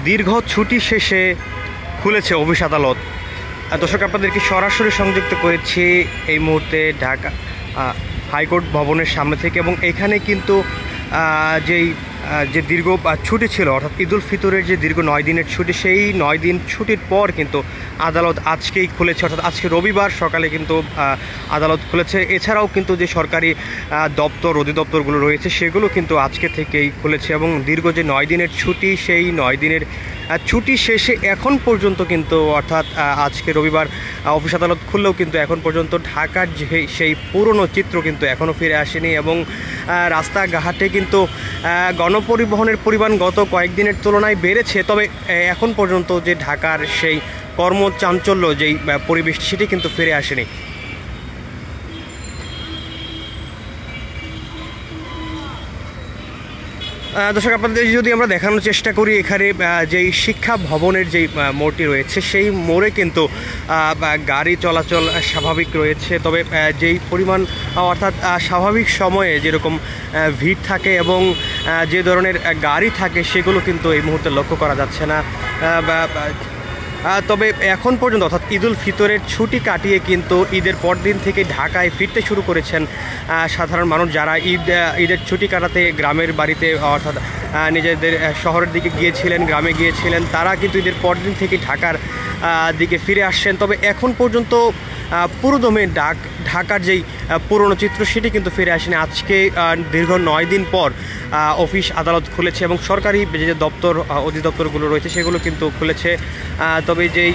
দীর্ঘ ছুটি শেষে খুলেছে অফিস আদালত। দর্শক, আপনাদেরকে সরাসরি সংযুক্ত করেছি এই মুহূর্তে ঢাকা হাইকোর্ট ভবনের সামনে থেকে, এবং এখানে কিন্তু যে দীর্ঘ ছুটি ছিল, অর্থাৎ ঈদুল ফিতরের যে দীর্ঘ 9 দিনের ছুটি, সেই 9 দিন ছুটির পর কিন্তু আদালত আজকেই খুলেছে, অর্থাৎ আজকে রবিবার সকালে কিন্তু আদালত খুলেছে। এছাড়াও কিন্তু যে সরকারি দপ্তর অধিদপ্তরগুলো রয়েছে সেগুলো কিন্তু আজকে থেকেই খুলেছে, এবং দীর্ঘ যে 9 দিনের ছুটি, সেই 9 দিনের ছুটি শেষে এখন পর্যন্ত কিন্তু, অর্থাৎ আজকে রবিবার অফিস আদালত খুললেও কিন্তু এখন পর্যন্ত ঢাকার যে সেই পুরনো চিত্র কিন্তু এখনও ফিরে আসেনি, এবং রাস্তাঘাটে কিন্তু গণপরিবহনের পরিমাণ গত কয়েকদিনের তুলনায় বেড়েছে। তবে এখন পর্যন্ত যে ঢাকার সেই কর্মচাঞ্চল্য যেই পরিবেশ, সেটি কিন্তু ফিরে আসেনি। দর্শক, আপনাদের যদি আমরা দেখানোর চেষ্টা করি, এখানে যেই শিক্ষা ভবনের যেই মোড়টি রয়েছে, সেই মোড়ে কিন্তু গাড়ি চলাচল স্বাভাবিক রয়েছে। তবে যেই পরিমাণ, অর্থাৎ স্বাভাবিক সময়ে যেরকম ভিড় থাকে এবং যে ধরনের গাড়ি থাকে, সেগুলো কিন্তু এই মুহূর্তে লক্ষ্য করা যাচ্ছে না। তবে এখন পর্যন্ত, অর্থাৎ ঈদুল ফিতরের ছুটি কাটিয়ে কিন্তু ঈদের পরদিন থেকে ঢাকায় ফিরতে শুরু করেছেন সাধারণ মানুষ, যারা ঈদের ছুটি কাটাতে গ্রামের বাড়িতে, অর্থাৎ নিজেদের শহরের দিকে গিয়েছিলেন, গ্রামে গিয়েছিলেন, তারা কিন্তু ঈদের পরদিন থেকে ঢাকার দিকে ফিরে আসছেন। তবে এখন পর্যন্ত পুরোদমে ঢাকার যেই পুরনো চিত্র, সেটি কিন্তু ফিরে আসেনি। আজকে দীর্ঘ 9 দিন পর অফিস আদালত খুলেছে, এবং সরকারি যে দপ্তর অধিদপ্তরগুলো রয়েছে সেগুলো কিন্তু খুলেছে। তবে যেই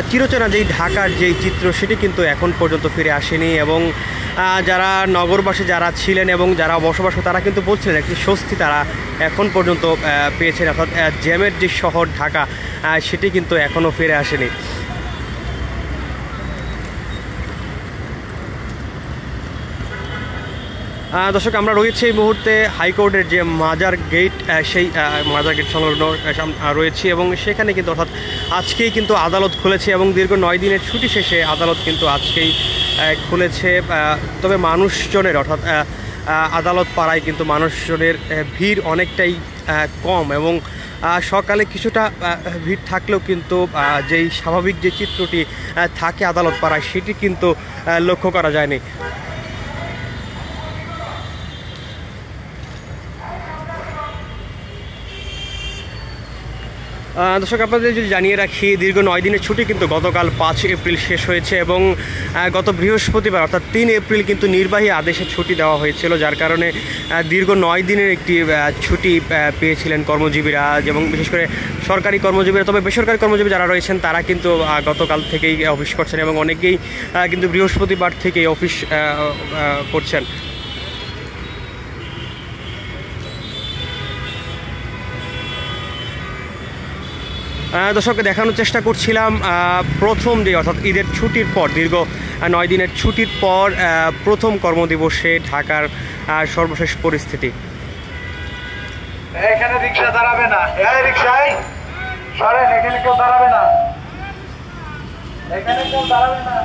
চিরচেনা যেই ঢাকার যেই চিত্র, সেটি কিন্তু এখন পর্যন্ত ফিরে আসেনি, এবং যারা নগরবাসী যারা ছিলেন এবং যারা বসবাস, তারা কিন্তু বলছিলেন একটি স্বস্তি তারা এখন পর্যন্ত পেয়েছেন, অর্থাৎ জ্যামের যে শহর ঢাকা, সেটি কিন্তু এখনও ফিরে আসেনি। দর্শক, আমরা রয়েছে এই মুহূর্তে হাইকোর্টের যে মাজার গেট, সেই মাজার গেট সংলগ্ন রয়েছি, এবং সেখানে কিন্তু, অর্থাৎ আজকেই কিন্তু আদালত খুলেছে, এবং দীর্ঘ 9 দিনের ছুটি শেষে আদালত কিন্তু আজকেই খুলেছে। তবে মানুষজনের, অর্থাৎ আদালত পাড়ায় কিন্তু মানুষজনের ভিড় অনেকটাই কম, এবং সকালে কিছুটা ভিড় থাকলেও কিন্তু যেই স্বাভাবিক যে চিত্রটি থাকে আদালত পাড়ায়, সেটি কিন্তু লক্ষ্য করা যায়নি। দর্শক, আপনাদের যদি জানিয়ে রাখি, দীর্ঘ 9 দিনের ছুটি কিন্তু গতকাল 5 এপ্রিল শেষ হয়েছে, এবং গত বৃহস্পতিবার, অর্থাৎ 3 এপ্রিল কিন্তু নির্বাহী আদেশে ছুটি দেওয়া হয়েছিল, যার কারণে দীর্ঘ 9 দিনের একটি ছুটি পেয়েছিলেন কর্মজীবীরা, এবং বিশেষ করে সরকারি কর্মজীবীরা। তবে বেসরকারি কর্মজীবী যারা রয়েছেন, তারা কিন্তু গতকাল থেকেই অফিস করছেন, এবং অনেকেই কিন্তু বৃহস্পতিবার থেকেই অফিস করছেন। দর্শককে দেখানোর চেষ্টা করছিলাম প্রথম যে, অর্থাৎ ঈদের ছুটির পর, দীর্ঘ 9 দিনের ছুটির পর প্রথম কর্মদিবসে ঢাকার সর্বশেষ পরিস্থিতি। এখানে রিক্সা দাঁড়াবে না, এই রিক্সায় সরেন, এখানে কেউ দাঁড়াবে না, এখানে কেউ দাঁড়াবে না।